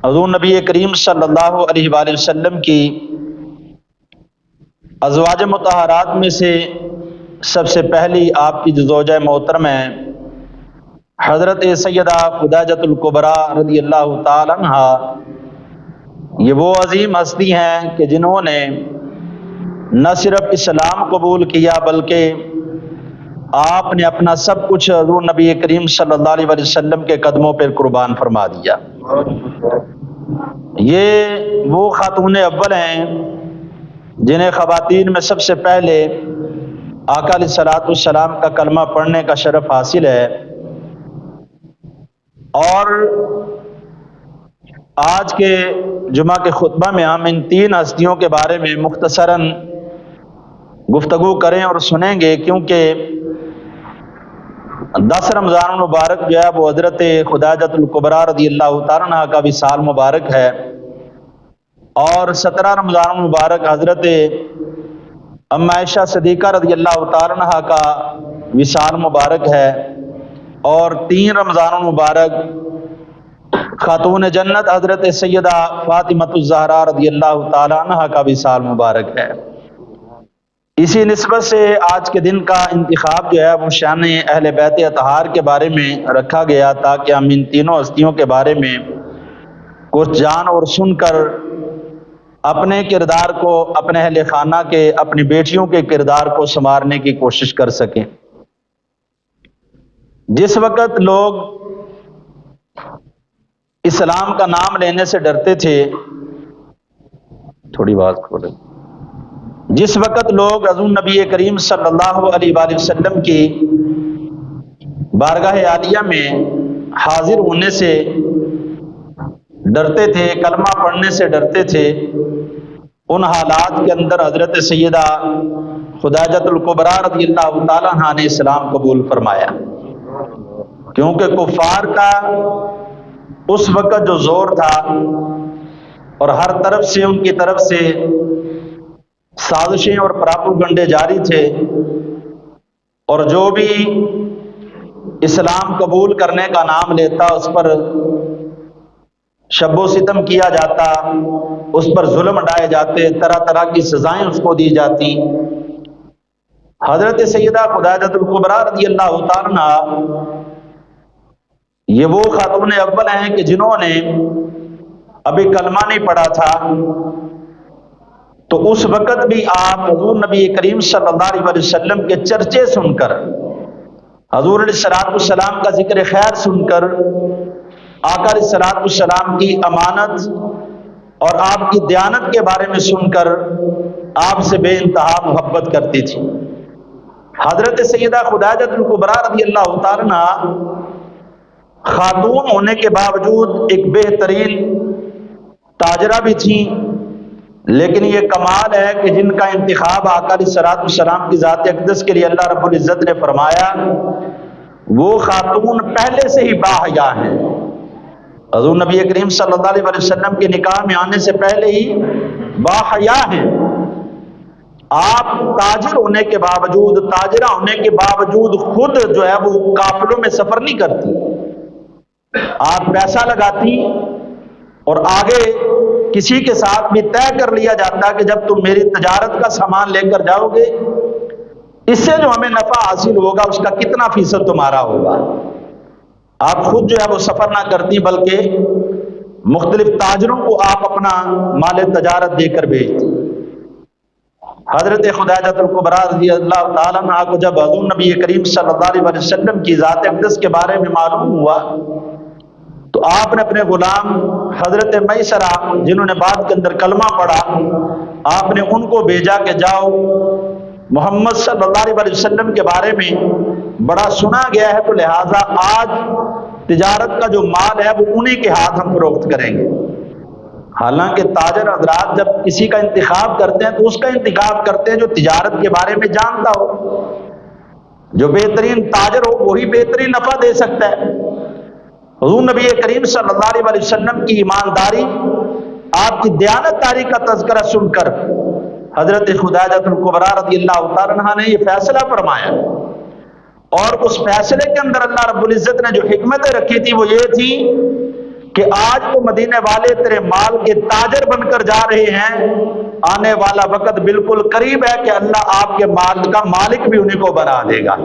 حضور نبی کریم صلی اللہ علیہ وآلہ وسلم کی ازواج مطہرات میں سے سب سے پہلی آپ کی جو زوجہ محترم ہے حضرت سیدہ خدیجہ الکبریٰ رضی اللہ تعالی عنہ، یہ وہ عظیم ہستی ہیں کہ جنہوں نے نہ صرف اسلام قبول کیا بلکہ آپ نے اپنا سب کچھ حضور نبی کریم صلی اللہ علیہ وسلم کے قدموں پر قربان فرما دیا۔ یہ وہ خاتون اول ہیں جنہیں خواتین میں سب سے پہلے آقا علیہ الصلوۃ والسلام کا کلمہ پڑھنے کا شرف حاصل ہے، اور آج کے جمعہ کے خطبہ میں ہم ان تین ہستیوں کے بارے میں مختصراً گفتگو کریں اور سنیں گے، کیونکہ 10 رمضان المبارک جو ہے وہ حضرت خدیجہ الکبریٰ رضی اللہ تعالیٰ عنہ کا وصال مبارک ہے، اور 17 رمضان المبارک حضرت ام عائشہ صدیقہ رضی اللہ تعالیٰ عنہ کا وصال مبارک ہے، اور 3 رمضان المبارک خاتون جنت حضرت سیدہ فاطمہ الزہرا رضی اللہ تعالیٰ عنہ کا وصال مبارک ہے۔ اسی نسبت سے آج کے دن کا انتخاب جو ہے وہ شان اہل بیت اطہار کے بارے میں رکھا گیا، تاکہ ہم ان تینوں ہستیوں کے بارے میں کچھ جان اور سن کر اپنے کردار کو، اپنے اہل خانہ کے، اپنی بیٹیوں کے کردار کو سنوارنے کی کوشش کر سکیں۔ جس وقت لوگ اسلام کا نام لینے سے ڈرتے تھے، تھوڑی بات کھولیں، جس وقت لوگ حضور نبی کریم صلی اللہ علیہ وآلہ وسلم کی بارگاہ عالیہ میں حاضر ہونے سے ڈرتے تھے، کلمہ پڑھنے سے ڈرتے تھے، ان حالات کے اندر حضرت سیدہ خدیجہ الکبریٰ رضی اللہ تعالیٰ عنہ نے اسلام قبول فرمایا، کیونکہ کفار کا اس وقت جو زور تھا اور ہر طرف سے ان کی طرف سے سازشیں اور پراپیگنڈے جاری تھے، اور جو بھی اسلام قبول کرنے کا نام لیتا اس پر شب و ستم کیا جاتا، اس پر ظلم ڈائے جاتے، طرح طرح کی سزائیں اس کو دی جاتی۔ حضرت سیدہ خدیجہ الکبریٰ رضی اللہ تعالیٰ عنہ یہ وہ خاتون اول ہیں کہ جنہوں نے ابھی کلمہ نہیں پڑھا تھا، تو اس وقت بھی آپ حضور نبی کریم صلی اللہ علیہ وسلم کے چرچے سن کر، حضور علیہ الصلوۃ والسلام کا ذکر خیر سن کر، آقا علیہ الصلوۃ والسلام کی امانت اور آپ کی دیانت کے بارے میں سن کر آپ سے بے انتہا محبت کرتی تھی۔ حضرت سیدہ خدیجہ الکبریٰ رضی اللہ تعالیٰ عنہ خاتون ہونے کے باوجود ایک بہترین تاجرہ بھی تھیں، لیکن یہ کمال ہے کہ جن کا انتخاب آقا علیہ الصلوۃ والسلام کی ذات اقدس کے لیے اللہ رب العزت نے فرمایا، وہ خاتون پہلے سے ہی باحیا ہیں۔ حضور نبی کریم صلی اللہ علیہ وسلم کے نکاح میں آنے سے پہلے ہی باحیا ہیں۔ آپ تاجر ہونے کے باوجود، تاجرہ ہونے کے باوجود خود جو ہے وہ قافلوں میں سفر نہیں کرتی، آپ پیسہ لگاتی اور آگے کسی کے ساتھ بھی طے کر لیا جاتا کہ جب تم میری تجارت کا سامان لے کر جاؤ گے، اس سے جو ہمیں نفع حاصل ہوگا اس کا کتنا فیصد تمہارا ہوگا۔ آپ خود جو ہے وہ سفر نہ کرتی بلکہ مختلف تاجروں کو آپ اپنا مال تجارت دے کر بھیجتی۔ حضرت خدیجہ الکبریٰ رضی اللہ تعالیٰ عنہ کو جب حضور نبی کریم صلی اللہ علیہ وسلم کی ذات اقدس کے بارے میں معلوم ہوا، تو آپ نے اپنے غلام حضرت میسرہ، جنہوں نے بعد کے اندر کلمہ پڑھا، آپ نے ان کو بھیجا کہ جاؤ، محمد صلی اللہ علیہ وسلم کے بارے میں بڑا سنا گیا ہے، تو لہٰذا آج تجارت کا جو مال ہے وہ انہی کے ہاتھ ہم فروخت کریں گے۔ حالانکہ تاجر حضرات جب کسی کا انتخاب کرتے ہیں تو اس کا انتخاب کرتے ہیں جو تجارت کے بارے میں جانتا ہو، جو بہترین تاجر ہو وہی بہترین نفع دے سکتا ہے۔ حضور نبی کریم صلی اللہ علیہ وسلم کی ایمانداری، آپ کی دیانتداری کا تذکرہ سن کر حضرت خدیجہ الکبریٰ رضی اللہ تعالیٰ عنہ نے یہ فیصلہ فرمایا، اور اس فیصلے کے اندر اللہ رب العزت نے جو حکمتیں رکھی تھی وہ یہ تھی کہ آج تو مدینے والے تیرے مال کے تاجر بن کر جا رہے ہیں، آنے والا وقت بالکل قریب ہے کہ اللہ آپ کے مال کا مالک بھی انہیں کو بنا دے گا۔